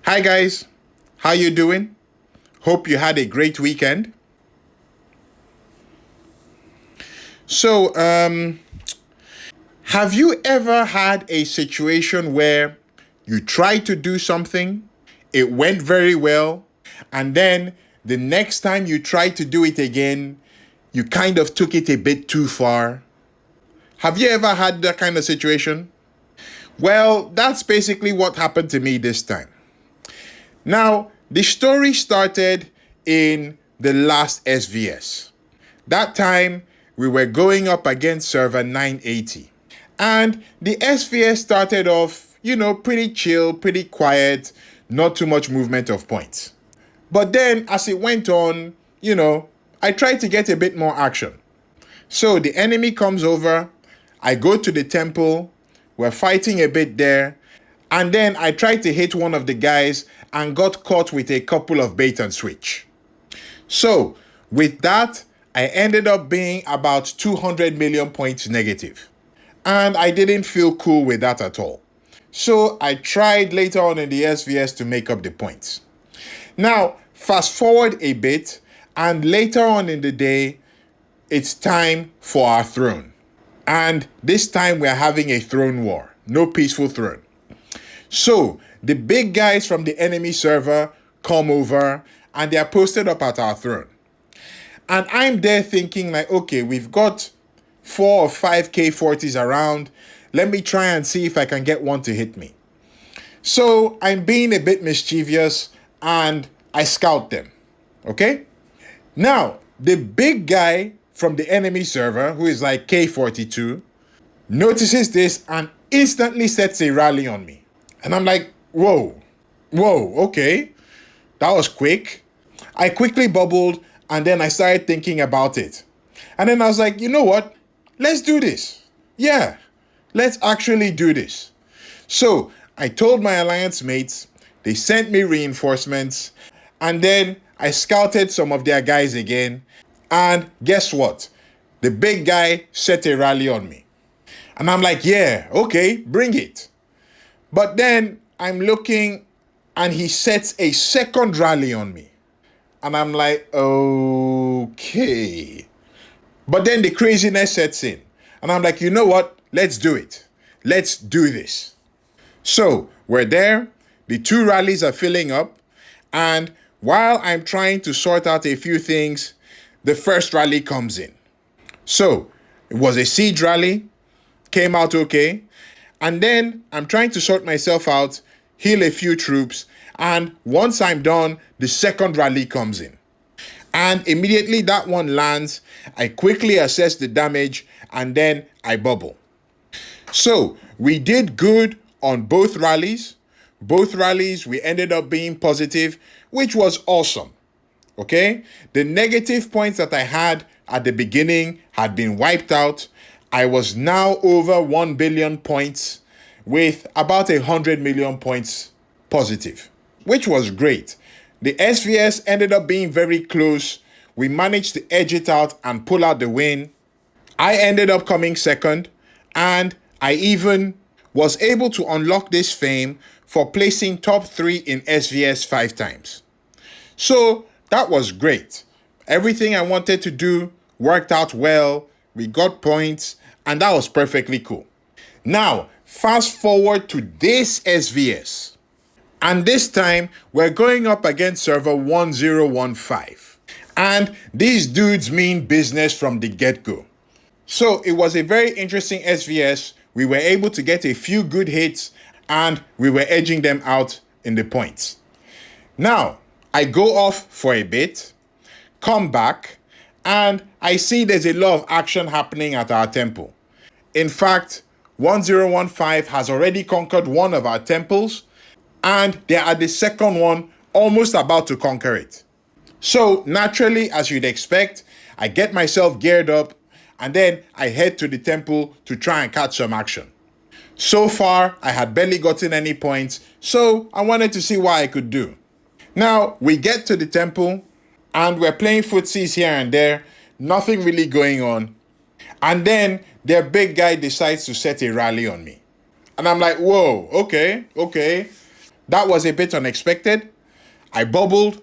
Hi guys, how you doing? Hope you had a great weekend. So, have you ever had a situation where you tried to do something, it went very well, and then the next time you tried to do it again, you kind of took it a bit too far? Have you ever had that kind of situation? Well, that's basically what happened to me this time. Now, the story started in the last SvS. That time, we were going up against server 980. And the SvS started off, pretty chill, pretty quiet, not too much movement of points. But then, as it went on, I tried to get a bit more action. So the enemy comes over, I go to the temple, we're fighting a bit there, and then I tried to hit one of the guys and got caught with a couple of bait and switch. So with that, I ended up being about 200 million points negative. And I didn't feel cool with that at all. So I tried later on in the SvS to make up the points. Now, fast forward a bit, and later on in the day, it's time for our throne. And this time we're having a throne war, no peaceful throne. So the big guys from the enemy server come over and they are posted up at our throne. And I'm there thinking like, okay, we've got 4 or 5 K40s around. Let me try and see if I can get one to hit me. So I'm being a bit mischievous and I scout them. Okay? Now, the big guy from the enemy server, who is like K42, notices this and instantly sets a rally on me. And I'm like, whoa, okay. That was quick. I quickly bubbled and then I started thinking about it. And then I was like, you know what? Let's do this. Yeah, let's actually do this. So I told my alliance mates, they sent me reinforcements, and then I scouted some of their guys again. And guess what? The big guy set a rally on me. And I'm like, yeah, okay, bring it. But then I'm looking and he sets a second rally on me. And I'm like, okay. But then the craziness sets in. And I'm like, you know what? Let's do it. Let's do this. So we're there. The 2 rallies are filling up. And while I'm trying to sort out a few things, the first rally comes in. So it was a siege rally. Came out okay. And then I'm trying to sort myself out, heal a few troops. And once I'm done, the second rally comes in. And immediately that one lands, I quickly assess the damage, and then I bubble. So we did good on both rallies. Both rallies, we ended up being positive, which was awesome. Okay? The negative points that I had at the beginning had been wiped out. I was now over 1 billion points with about 100 million points positive, which was great. The SvS ended up being very close. We managed to edge it out and pull out the win. I ended up coming second, and I even was able to unlock this fame for placing top 3 in SvS 5 times. So that was great. Everything I wanted to do worked out well. We got points, and that was perfectly cool. Now, fast forward to this SvS. And this time, we're going up against server 1015. And these dudes mean business from the get-go. So it was a very interesting SvS. We were able to get a few good hits, and we were edging them out in the points. Now, I go off for a bit, come back, and I see there's a lot of action happening at our temple. In fact, 1015 has already conquered one of our temples, and they're at the second one, almost about to conquer it. So naturally, as you'd expect, I get myself geared up, and then I head to the temple to try and catch some action. So far, I had barely gotten any points, so I wanted to see what I could do. Now, we get to the temple, and we're playing footsies here and there, nothing really going on. And then their big guy decides to set a rally on me. And I'm like, whoa, okay. That was a bit unexpected. I bubbled,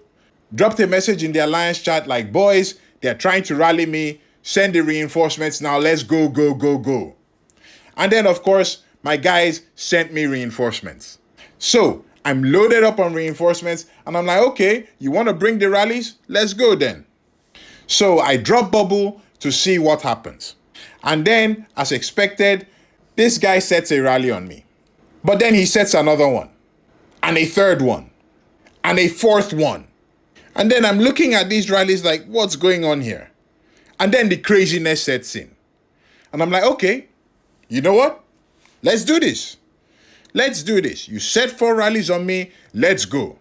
dropped a message in the Alliance chat like, boys, they're trying to rally me. Send the reinforcements now. Let's go, go, go, go. And then, of course, my guys sent me reinforcements. So I'm loaded up on reinforcements and I'm like, okay, you want to bring the rallies? Let's go then. So I drop bubble to see what happens. And then, as expected, this guy sets a rally on me. But then he sets another one, and a third one, and a fourth one. And then I'm looking at these rallies like, what's going on here? And then the craziness sets in. And I'm like, okay, you know what? Let's do this. Let's do this. You set 4 rallies on me. Let's go.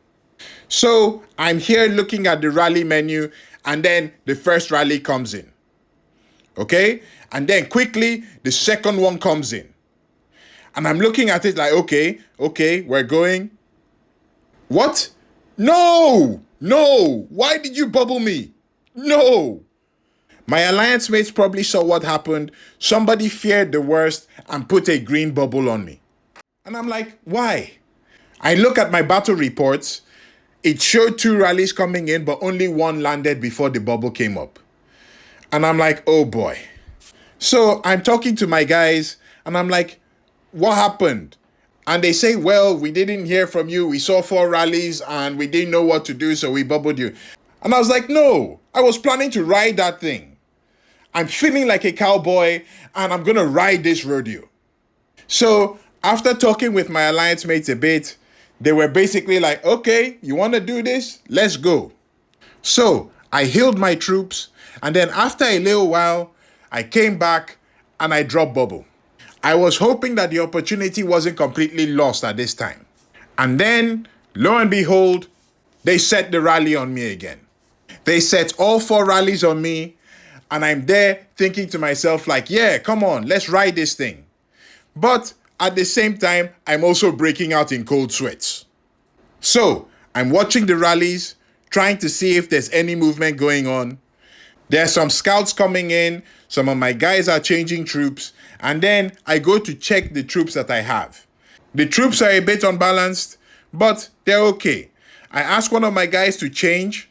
So I'm here looking at the rally menu, and then the first rally comes in. Okay? And then quickly, the second one comes in. And I'm looking at it like, okay, we're going. What? No! Why did you bubble me? No! My alliance mates probably saw what happened. Somebody feared the worst and put a green bubble on me. And I'm like, why? I look at my battle reports. It showed 2 rallies coming in, but only 1 landed before the bubble came up. And I'm like, oh boy. So I'm talking to my guys and I'm like, what happened? And they say, well, we didn't hear from you. We saw 4 rallies and we didn't know what to do, so we bubbled you. And I was like, no, I was planning to ride that thing. I'm feeling like a cowboy and I'm going to ride this rodeo. So after talking with my alliance mates a bit, they were basically like, okay, you want to do this? Let's go. So I healed my troops. And then after a little while, I came back and I dropped bubble. I was hoping that the opportunity wasn't completely lost at this time. And then, lo and behold, they set the rally on me again. They set all 4 rallies on me, and I'm there thinking to myself like, yeah, come on, let's ride this thing. But at the same time, I'm also breaking out in cold sweats. So I'm watching the rallies, trying to see if there's any movement going on. There's some scouts coming in, some of my guys are changing troops, and then I go to check the troops that I have. The troops are a bit unbalanced, but they're okay. I ask one of my guys to change,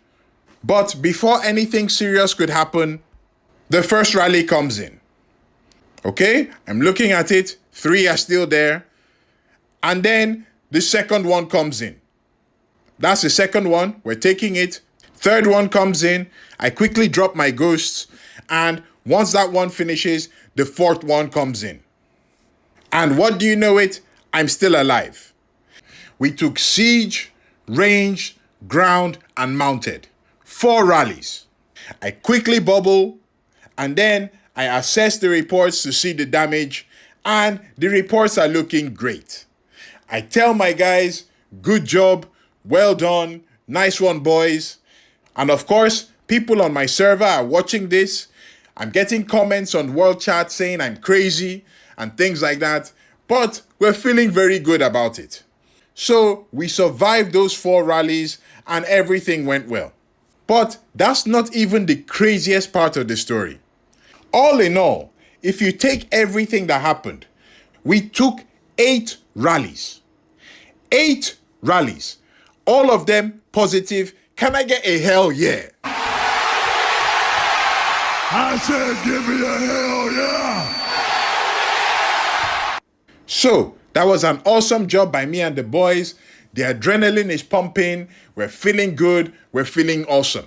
but before anything serious could happen, the first rally comes in. Okay, I'm looking at it, 3 are still there, and then the second one comes in. That's the second one, we're taking it. Third one comes in, I quickly drop my ghosts, and once that one finishes, the fourth one comes in. And what do you know it? I'm still alive. We took siege, range, ground, and mounted. 4 rallies. I quickly bubble, and then I assess the reports to see the damage, and the reports are looking great. I tell my guys, good job, well done, nice one, boys. And of course, people on my server are watching this. I'm getting comments on world chat saying I'm crazy and things like that, but we're feeling very good about it. So we survived those 4 rallies and everything went well. But that's not even the craziest part of the story. All in all, if you take everything that happened, we took 8 rallies. 8 rallies. All of them positive. Can I get a hell yeah? I said, give me a hell yeah! So, that was an awesome job by me and the boys. The adrenaline is pumping. We're feeling good. We're feeling awesome.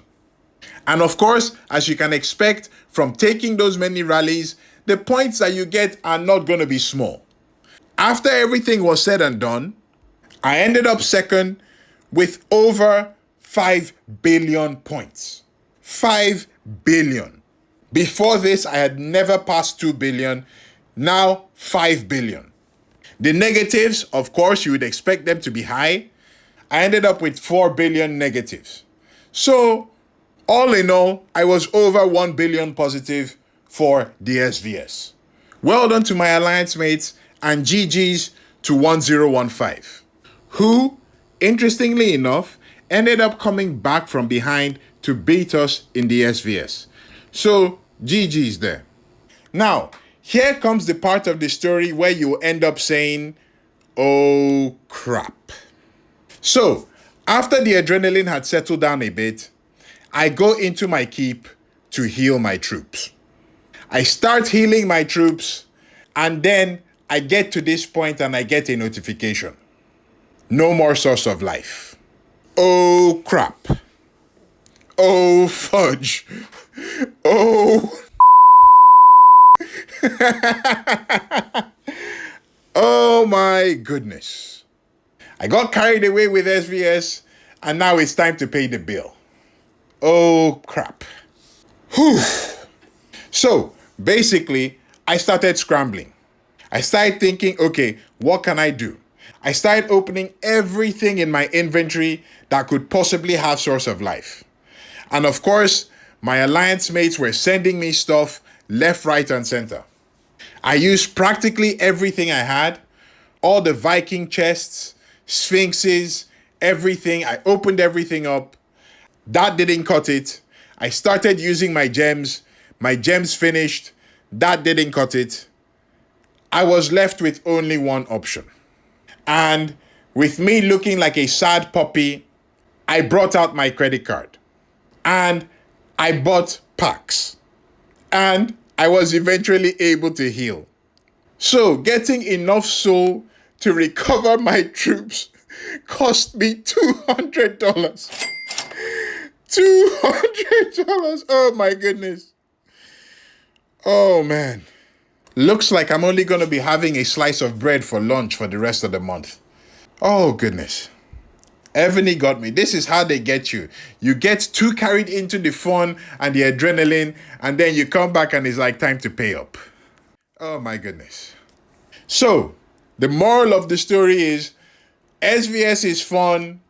And of course, as you can expect from taking those many rallies, the points that you get are not going to be small. After everything was said and done, I ended up second with over 5 billion points. 5 billion. Before this, I had never passed 2 billion. Now, 5 billion. The negatives, of course, you would expect them to be high. I ended up with 4 billion negatives. So, all in all, I was over 1 billion positive for the SvS. Well done to my alliance mates and GG's to 1015, who, interestingly enough, ended up coming back from behind to beat us in the SvS. So, GG's there. Now, here comes the part of the story where you end up saying, oh crap. So, after the adrenaline had settled down a bit, I go into my keep to heal my troops. I start healing my troops, and then I get to this point and I get a notification. No more source of life. Oh crap. Oh fudge. Oh. Oh my goodness. I got carried away with SvS, and now it's time to pay the bill. Oh crap. Whew. So basically, I started scrambling. I started thinking, okay, what can I do? I started opening everything in my inventory that could possibly have source of life. And of course, my alliance mates were sending me stuff left, right, and center. I used practically everything I had, all the Viking chests, sphinxes, everything. I opened everything up. That didn't cut it. I started using my gems. My gems finished. That didn't cut it. I was left with only one option. And with me looking like a sad puppy, I brought out my credit card. And I bought packs. And I was eventually able to heal. So getting enough soul to recover my troops cost me $200. $200. Oh my goodness. Oh man. Looks like I'm only going to be having a slice of bread for lunch for the rest of the month. Oh goodness. Evony got me. This is how they get you. You get too carried into the fun and the adrenaline, and then you come back and it's like time to pay up. Oh my goodness. So, the moral of the story is SvS is fun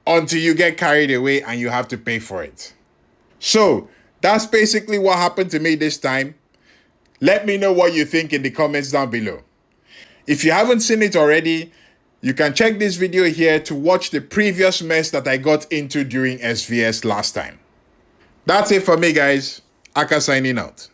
until you get carried away and you have to pay for it. So, that's basically what happened to me this time. Let me know what you think in the comments down below. If you haven't seen it already, you can check this video here to watch the previous mess that I got into during SvS last time. That's it for me, guys. Aka signing out.